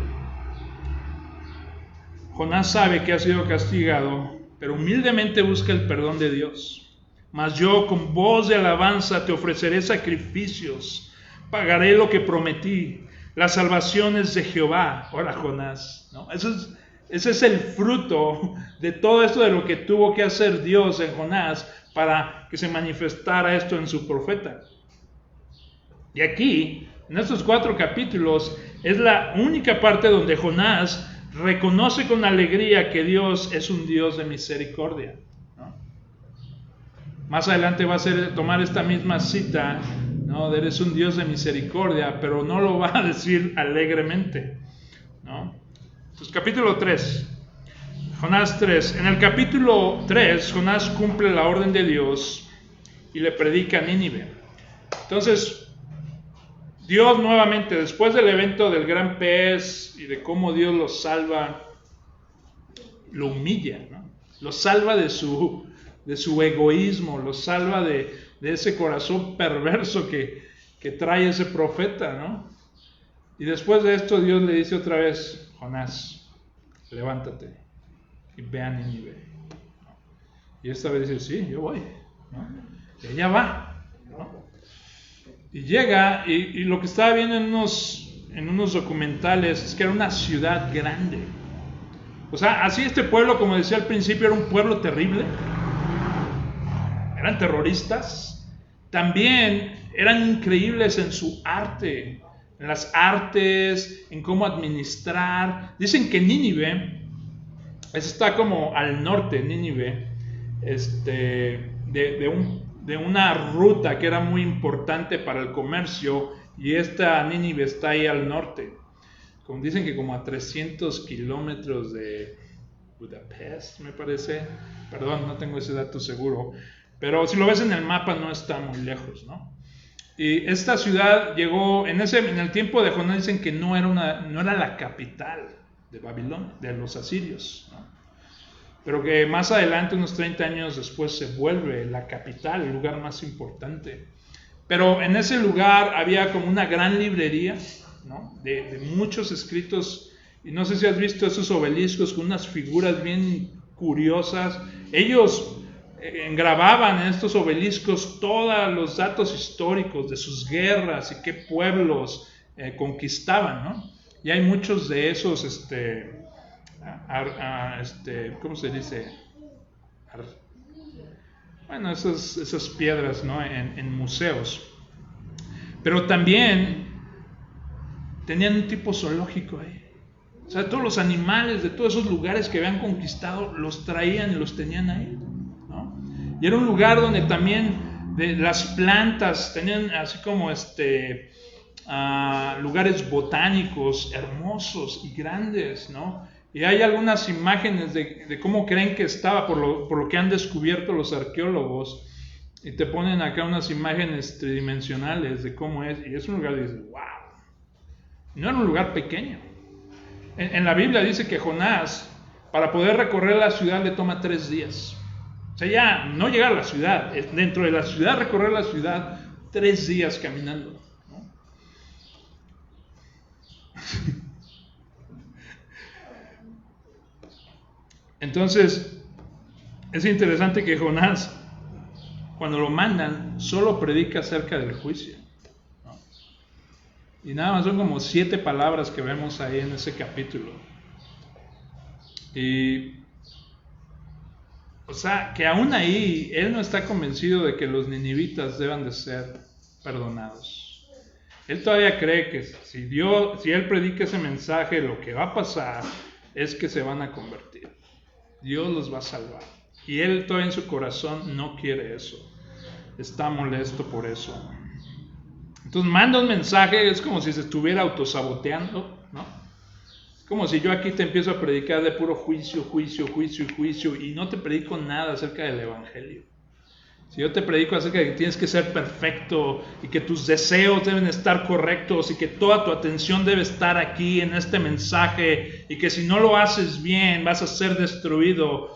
Jonás sabe que ha sido castigado, pero humildemente busca el perdón de Dios. Mas yo con voz de alabanza te ofreceré sacrificios, pagaré lo que prometí. La salvación es de Jehová. Ahora Jonás, ¿no? Ese es el fruto de todo esto de lo que tuvo que hacer Dios en Jonás para que se manifestara esto en su profeta. Y aquí, en estos 4 capítulos, es la única parte donde Jonás reconoce con alegría que Dios es un Dios de misericordia, ¿no? Más adelante va a tomar esta misma cita, ¿no? Eres un Dios de misericordia, pero no lo va a decir alegremente, ¿no? Entonces, capítulo 3, Jonás 3. En el capítulo 3, Jonás cumple la orden de Dios y le predica a Nínive. Entonces, Dios nuevamente, después del evento del gran pez y de cómo Dios lo salva, lo humilla, ¿no? Lo salva de su egoísmo, lo salva de ese corazón perverso que trae ese profeta, ¿no? Y después de esto Dios le dice otra vez: Jonás, levántate y ve a Nínive, ¿no? Y esta vez dice: sí, yo voy, ¿no? Y ella va, ¿no? Y llega, y lo que estaba viendo en unos documentales es que era una ciudad grande. O sea, así este pueblo, como decía al principio, era un pueblo terrible. Eran terroristas. También eran increíbles en su arte, en las artes, en cómo administrar. Dicen que Nínive, está como al norte, Nínive, de una ruta que era muy importante para el comercio, y esta Nínive está ahí al norte. Como dicen que como a 300 kilómetros de Budapest, me parece. Perdón, no tengo ese dato seguro, pero si lo ves en el mapa no está muy lejos, ¿no? Y esta ciudad llegó, en el tiempo de Jonás dicen que no era la capital de Babilonia, de los asirios, ¿no? Pero que más adelante, unos 30 años después, se vuelve la capital, el lugar más importante. Pero en ese lugar había como una gran librería, ¿no? de muchos escritos, y no sé si has visto esos obeliscos con unas figuras bien curiosas. Ellos engrababan en estos obeliscos todos los datos históricos de sus guerras y qué pueblos conquistaban, ¿no? Y hay muchos de esos, ¿cómo se dice? Bueno, esas piedras, ¿no? En museos. Pero también tenían un tipo zoológico ahí. O sea, todos los animales de todos esos lugares que habían conquistado los traían y los tenían ahí, ¿no? Y era un lugar donde también de las plantas tenían así como lugares botánicos hermosos y grandes, ¿no? Y hay algunas imágenes de cómo creen que estaba por lo que han descubierto los arqueólogos, y te ponen acá unas imágenes tridimensionales de cómo es, y es un lugar que dices, wow, no era un lugar pequeño. En la Biblia dice que Jonás, para poder recorrer la ciudad, le toma 3 días. O sea, ya no llegar a la ciudad, dentro de la ciudad, recorrer la ciudad, 3 días caminando, ¿no? Entonces, es interesante que Jonás, cuando lo mandan, solo predica acerca del juicio, ¿no? Y nada más son como 7 palabras que vemos ahí en ese capítulo. Y, o sea, que aún ahí, él no está convencido de que los ninivitas deban de ser perdonados. Él todavía cree que si él predica ese mensaje, lo que va a pasar es que se van a convertir. Dios los va a salvar. Y él todavía en su corazón no quiere eso. Está molesto por eso. Entonces manda un mensaje, es como si se estuviera autosaboteando, ¿no? Es como si yo aquí te empiezo a predicar de puro juicio, y no te predico nada acerca del evangelio. Si yo te predico acerca de que tienes que ser perfecto y que tus deseos deben estar correctos y que toda tu atención debe estar aquí en este mensaje y que si no lo haces bien vas a ser destruido,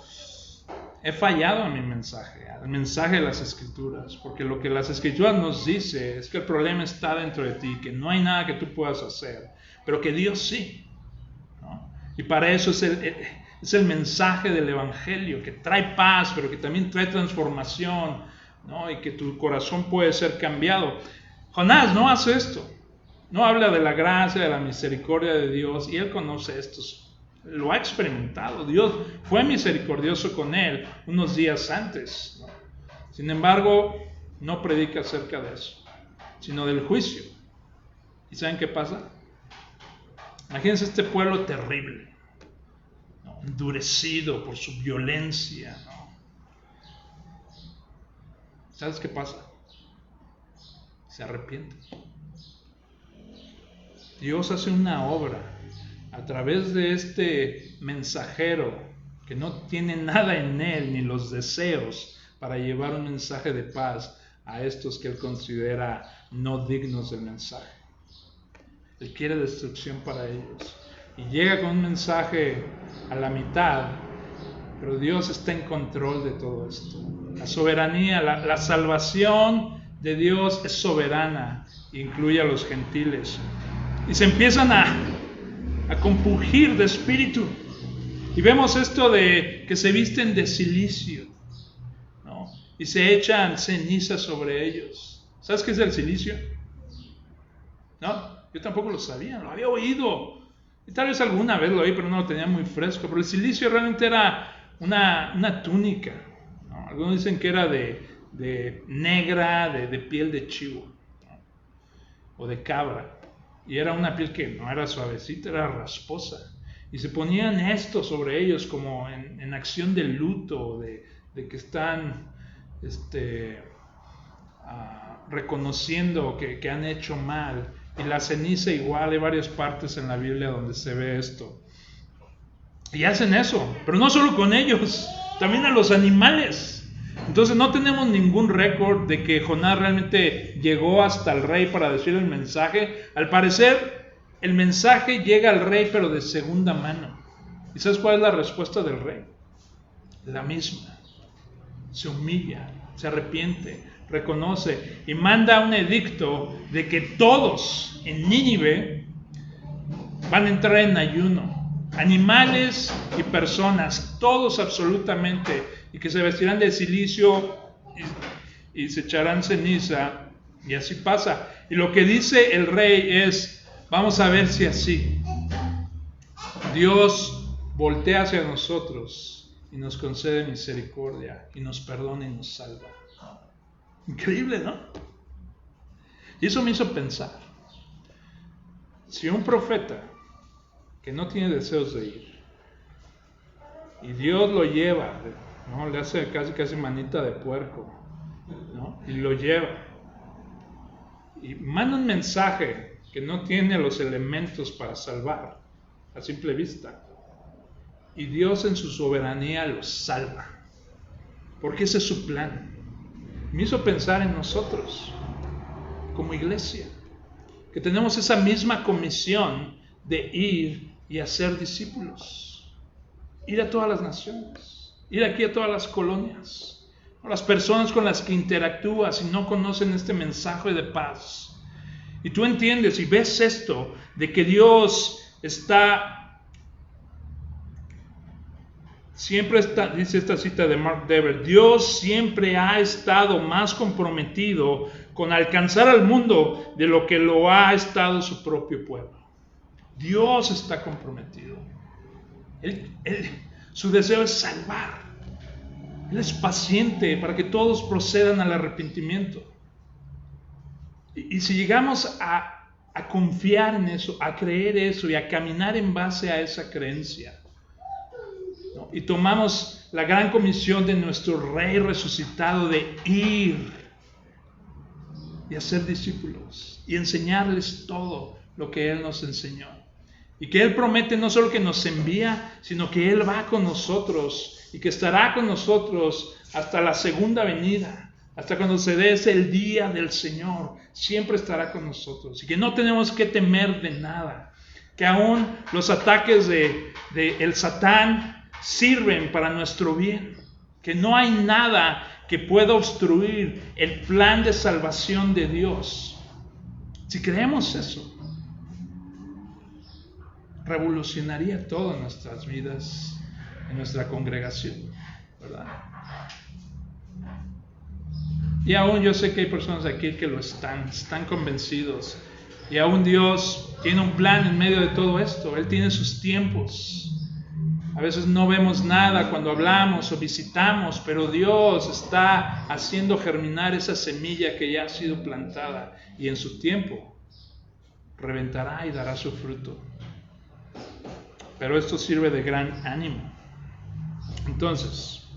he fallado en mi mensaje, el mensaje de las Escrituras, porque lo que las Escrituras nos dice es que el problema está dentro de ti, que no hay nada que tú puedas hacer, pero que Dios sí, ¿no? Y para eso es el mensaje del Evangelio, que trae paz, pero que también trae transformación, ¿no? Y que tu corazón puede ser cambiado. Jonás no hace esto, no habla de la gracia, de la misericordia de Dios, y él conoce estos. Lo ha experimentado. Dios fue misericordioso con él unos días antes, ¿no? Sin embargo, no predica acerca de eso, sino del juicio. ¿Y saben qué pasa? Imagínense este pueblo terrible, ¿no? Endurecido por su violencia, ¿no? ¿Sabes qué pasa? Se arrepiente. Dios hace una obra a través de este mensajero que no tiene nada en él, ni los deseos para llevar un mensaje de paz a estos que él considera no dignos del mensaje. Él quiere destrucción para ellos. Y llega con un mensaje a la mitad, pero Dios está en control de todo esto. La soberanía, la salvación de Dios es soberana, incluye a los gentiles. Y se empiezan a compungir de espíritu. Y vemos esto de que se visten de silicio, ¿no? Y se echan ceniza sobre ellos. ¿Sabes qué es el silicio? ¿No? Yo tampoco lo sabía, lo había oído. Y tal vez alguna vez lo oí, pero no lo tenía muy fresco. Pero el silicio realmente era una túnica, ¿no? Algunos dicen que era de negra, de piel de chivo, ¿no? O de cabra. Y era una piel que no era suavecita, era rasposa. Y se ponían esto sobre ellos como en acción de luto, de que están reconociendo que han hecho mal. Y la ceniza igual, hay varias partes en la Biblia donde se ve esto. Y hacen eso, pero no solo con ellos, también a los animales. Entonces no tenemos ningún récord de que Jonás realmente llegó hasta el rey para decir el mensaje. Al parecer, el mensaje llega al rey, pero de segunda mano. ¿Y sabes cuál es la respuesta del rey? La misma. Se humilla, se arrepiente, reconoce y manda un edicto de que todos en Nínive van a entrar en ayuno. Animales y personas, todos absolutamente, y que se vestirán de silicio y se echarán ceniza, y así pasa. Y lo que dice el rey es, vamos a ver si así Dios voltea hacia nosotros y nos concede misericordia y nos perdona y nos salva. Increíble, ¿no? Y eso me hizo pensar, si un profeta que no tiene deseos de ir, y Dios lo lleva, ¿no? Le hace casi manita de puerco, ¿no? Y lo lleva, y manda un mensaje que no tiene los elementos para salvar a simple vista, y Dios en su soberanía los salva, porque ese es su plan. Me hizo pensar en nosotros como iglesia, que tenemos esa misma comisión de ir y hacer discípulos, ir a todas las naciones, ir aquí a todas las colonias, a las personas con las que interactúas y no conocen este mensaje de paz. Y tú entiendes y ves esto, de que Dios siempre está, dice esta cita de Mark Dever, Dios siempre ha estado más comprometido con alcanzar al mundo de lo que lo ha estado su propio pueblo. Dios está comprometido. Su deseo es salvar. Él es paciente para que todos procedan al arrepentimiento. Y si llegamos a confiar en eso, a creer eso y a caminar en base a esa creencia, ¿no? Y tomamos la gran comisión de nuestro Rey resucitado de ir y hacer discípulos y enseñarles todo lo que Él nos enseñó. Y que Él promete no solo que nos envía, sino que Él va con nosotros y que estará con nosotros hasta la segunda venida, hasta cuando se dé el día del Señor. Siempre estará con nosotros y que no tenemos que temer de nada, que aún los ataques de el Satán sirven para nuestro bien, que no hay nada que pueda obstruir el plan de salvación de Dios. Si creemos eso, revolucionaría todo en nuestras vidas, en nuestra congregación, ¿verdad? Y aún yo sé que hay personas aquí que lo están convencidos, y aún Dios tiene un plan en medio de todo esto. Él tiene sus tiempos. A veces no vemos nada cuando hablamos o visitamos, pero Dios está haciendo germinar esa semilla que ya ha sido plantada, y en su tiempo reventará y dará su fruto. Pero esto sirve de gran ánimo. Entonces,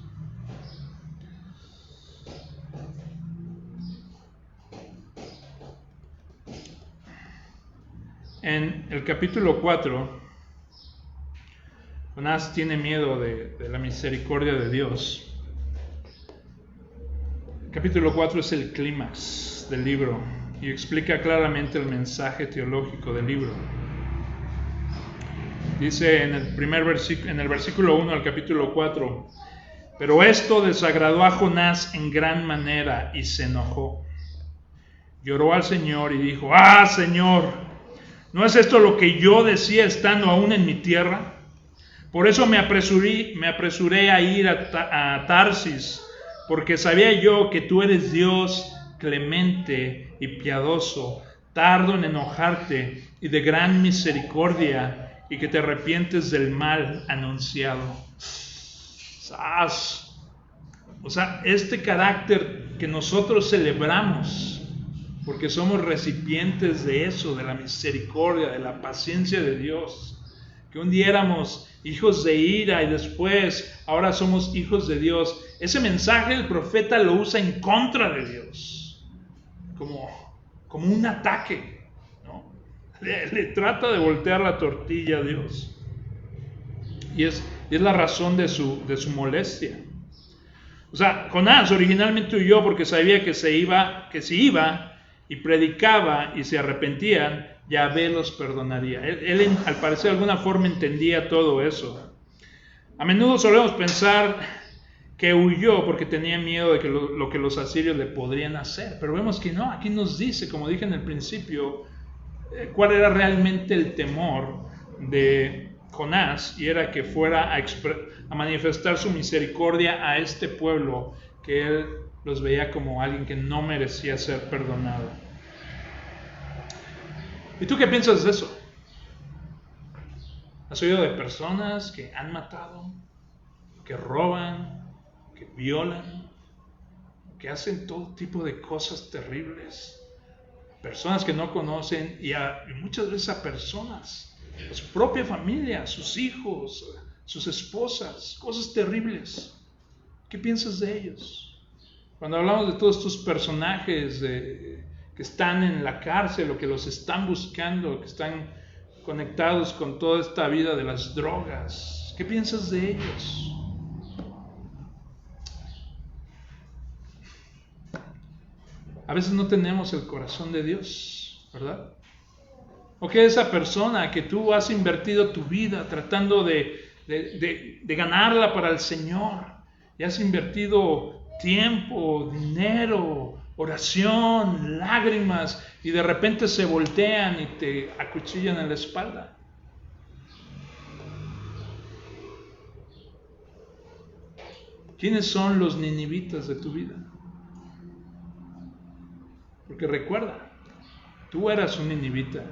en el capítulo 4, Jonás tiene miedo de la misericordia de Dios. El capítulo 4 es el clímax del libro y explica claramente el mensaje teológico del libro. Dice en el versículo 1 del capítulo 4, pero esto desagradó a Jonás en gran manera y se enojó. Lloró al Señor y dijo, ¡ah, Señor! ¿No es esto lo que yo decía estando aún en mi tierra? Por eso me apresuré a ir a Tarsis, porque sabía yo que tú eres Dios clemente y piadoso, tardo en enojarte y de gran misericordia, y que te arrepientes del mal anunciado. O sea, este carácter que nosotros celebramos, porque somos recipientes de eso, de la misericordia, de la paciencia de Dios, que un día éramos hijos de ira y después ahora somos hijos de Dios. Ese mensaje el profeta lo usa en contra de Dios, como un ataque, ¿no? Le trata de voltear la tortilla a Dios. Y es la razón de su molestia. O sea, Jonás originalmente huyó porque sabía que si iba y predicaba y se arrepentían, Yahvé los perdonaría. Él al parecer de alguna forma entendía todo eso. A menudo solemos pensar que huyó porque tenía miedo de que lo que los asirios le podrían hacer, pero vemos que no. Aquí nos dice, como dije en el principio, cuál era realmente el temor de Jonás, y era que fuera a manifestar su misericordia a este pueblo que él los veía como alguien que no merecía ser perdonado. ¿Y tú qué piensas de eso? ¿Has oído de personas que han matado, que roban, que violan, que hacen todo tipo de cosas terribles? personas que no conocen y muchas veces a personas, a su propia familia, a sus hijos, sus esposas, cosas terribles. ¿Qué piensas de ellos? Cuando hablamos de todos estos personajes que están en la cárcel o que los están buscando, que están conectados con toda esta vida de las drogas, ¿qué piensas de ellos? A veces no tenemos el corazón de Dios, ¿verdad? O que esa persona que tú has invertido tu vida tratando de ganarla para el Señor, y has invertido tiempo, dinero, oración, lágrimas, y de repente se voltean y te acuchillan en la espalda. ¿Quiénes son los ninivitas de tu vida? Porque recuerda, tú eras un ninivita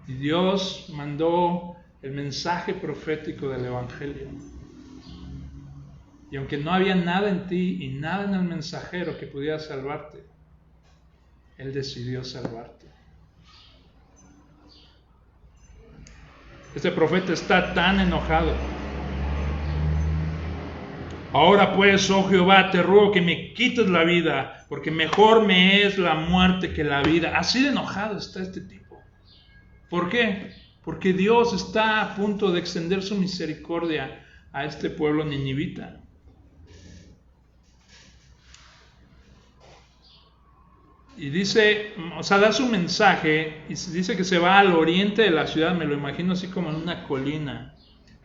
y Dios mandó el mensaje profético del Evangelio. Y aunque no había nada en ti y nada en el mensajero que pudiera salvarte, Él decidió salvarte. Este profeta está tan enojado. Ahora pues, oh Jehová, te ruego que me quites la vida, porque mejor me es la muerte que la vida. Así de enojado está este tipo. ¿Por qué? Porque Dios está a punto de extender su misericordia a este pueblo ninivita. Y dice, o sea, da su mensaje y dice que se va al oriente de la ciudad, me lo imagino así como en una colina.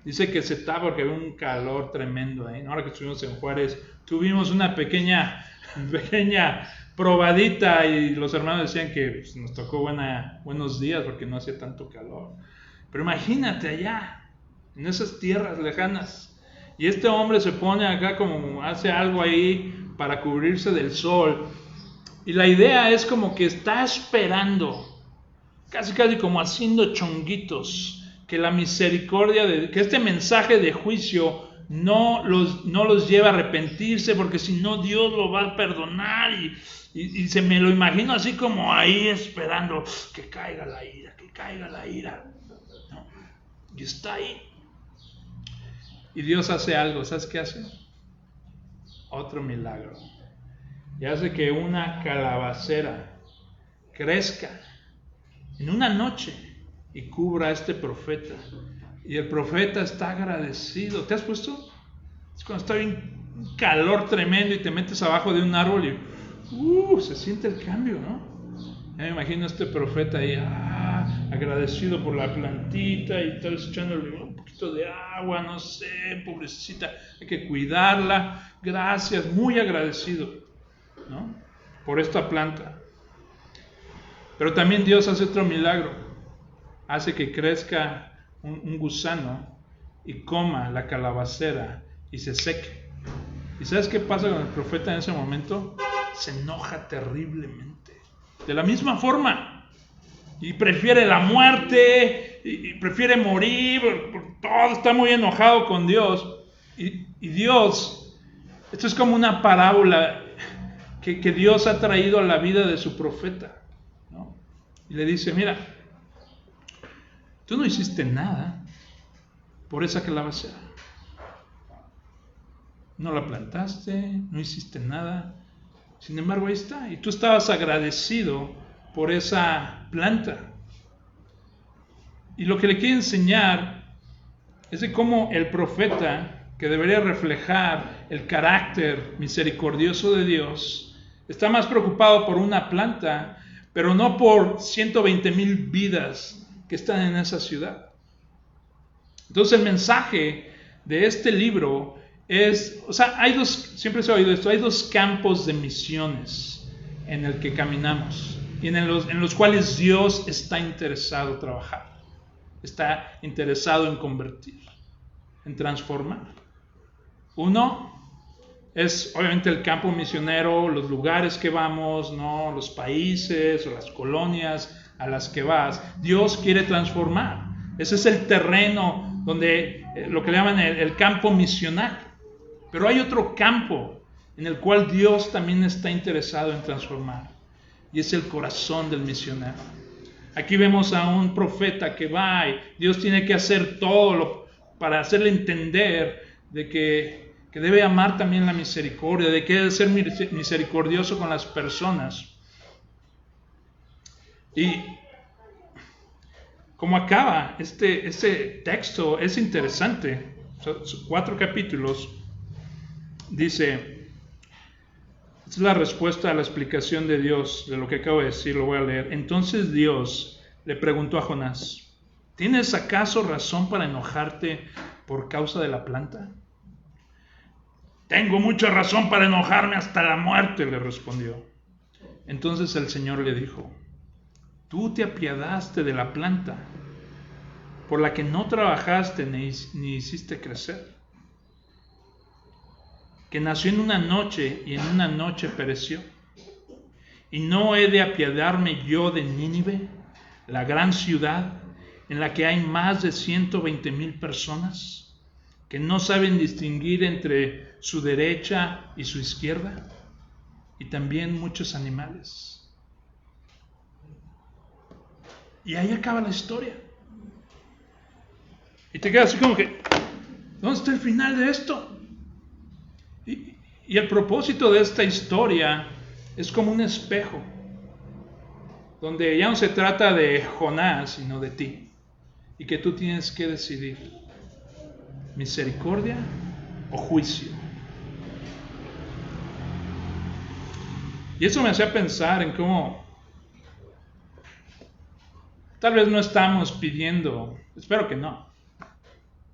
Dice que se está porque había un calor tremendo ahí. Ahora que estuvimos en Juárez, tuvimos una pequeña probadita y los hermanos decían que pues, nos tocó buenos días porque no hacía tanto calor. Pero imagínate allá, en esas tierras lejanas. Y este hombre se pone acá como hace algo ahí para cubrirse del sol. Y la idea es como que está esperando, casi como haciendo chonguitos, que la misericordia, que este mensaje de juicio no los lleve a arrepentirse, porque si no Dios lo va a perdonar. Y se me lo imagino así como ahí esperando que caiga la ira, ¿no? Y está ahí. Y Dios hace algo, ¿sabes qué hace? Otro milagro. Y hace que una calabacera crezca en una noche y cubra a este profeta. Y el profeta está agradecido. ¿Te has puesto? Es cuando está bien un calor tremendo y te metes abajo de un árbol y se siente el cambio, ¿no? Ya me imagino a este profeta ahí, agradecido por la plantita y tal, echándole un poquito de agua, no sé, pobrecita, hay que cuidarla. Gracias, muy agradecido, ¿no? Por esta planta. Pero también Dios hace otro milagro. Hace que crezca un gusano y coma la calabacera y se seque. ¿Y sabes qué pasa con el profeta en ese momento? Se enoja terriblemente. De la misma forma. Y prefiere la muerte, y prefiere morir, todo, está muy enojado con Dios. Y Dios, esto es como una parábola que Dios ha traído a la vida de su profeta, ¿no? Y le dice, mira, tú no hiciste nada por esa calabacera. No la plantaste, no hiciste nada. Sin embargo, ahí está. Y tú estabas agradecido por esa planta. Y lo que le quiere enseñar es de cómo el profeta, que debería reflejar el carácter misericordioso de Dios, está más preocupado por una planta, pero no por 120,000 vidas que están en esa ciudad. Entonces el mensaje de este libro es, o sea, hay dos, siempre se ha oído esto, hay dos campos de misiones en el que caminamos y en los cuales Dios está interesado en trabajar, está interesado en convertir, en transformar. Uno es obviamente el campo misionero, los lugares que vamos, ¿no? Los países o las colonias a las que vas. Dios quiere transformar. Ese es el terreno donde lo que le llaman el campo misional. Pero hay otro campo en el cual Dios también está interesado en transformar. y es el corazón del misionero. Aquí vemos a un profeta que va y Dios tiene que hacer todo para hacerle entender de que debe amar también la misericordia, de que debe ser misericordioso con las personas. Y como acaba este texto es interesante. Son 4 capítulos. Dice, esta es la respuesta a la explicación de Dios de lo que acabo de decir, lo voy a leer. Entonces Dios le preguntó a Jonás, ¿tienes acaso razón para enojarte por causa de la planta? Tengo mucha razón para enojarme hasta la muerte, le respondió. Entonces el Señor le dijo, tú te apiadaste de la planta, por la que no trabajaste ni hiciste crecer, que nació en una noche y en una noche pereció. ¿Y no he de apiadarme yo de Nínive, la gran ciudad, en la que hay más de 120,000 personas, que no saben distinguir entre su derecha y su izquierda, y también muchos animales? Y ahí acaba la historia. Y te quedas así como que, ¿dónde está el final de esto? Y el propósito de esta historia es como un espejo, donde ya no se trata de Jonás, sino de ti, y que tú tienes que decidir, misericordia o juicio. Y eso me hacía pensar en cómo tal vez no estamos pidiendo, espero que no,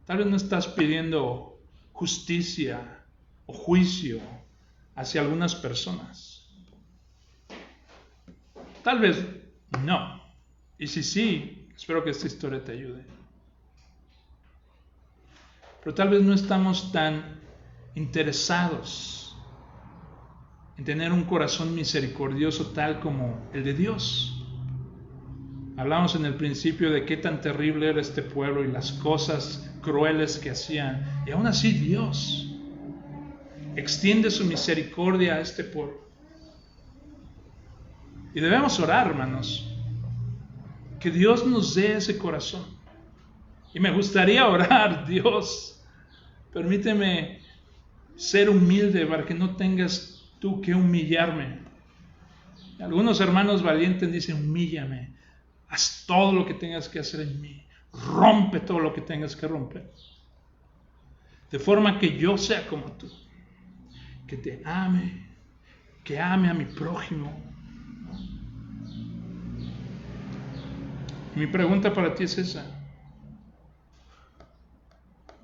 tal vez no estás pidiendo justicia o juicio hacia algunas personas. Tal vez no. Y si sí, espero que esta historia te ayude. Pero tal vez no estamos tan interesados en tener un corazón misericordioso tal como el de Dios. Hablamos en el principio de qué tan terrible era este pueblo y las cosas crueles que hacían. Y aún así Dios extiende su misericordia a este pueblo. Y debemos orar, hermanos, que Dios nos dé ese corazón. Y me gustaría orar, Dios, permíteme ser humilde para que no tengas tú que humillarme. Algunos hermanos valientes dicen, humíllame, haz todo lo que tengas que hacer en mí, rompe todo lo que tengas que romper, de forma que yo sea como tú, que te ame, que ame a mi prójimo. Mi pregunta para ti es esa: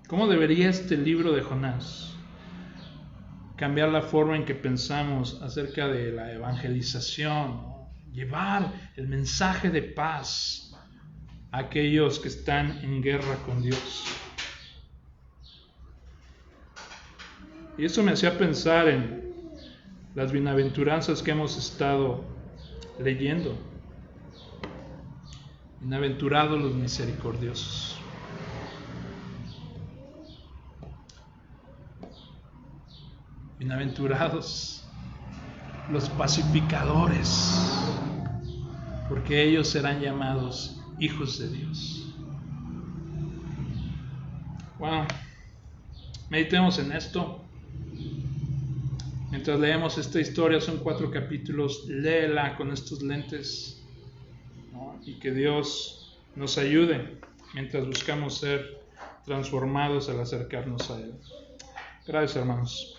¿cómo debería este libro de Jonás cambiar la forma en que pensamos acerca de la evangelización, llevar el mensaje de paz a aquellos que están en guerra con Dios? Y eso me hacía pensar en las bienaventuranzas que hemos estado leyendo. Bienaventurados los misericordiosos. Bienaventurados los pacificadores, porque ellos serán llamados hijos de Dios. Bueno, meditemos en esto. Mientras leemos esta historia, son 4 capítulos, léela con estos lentes, ¿no? Y que Dios nos ayude mientras buscamos ser transformados al acercarnos a Él. Gracias, hermanos.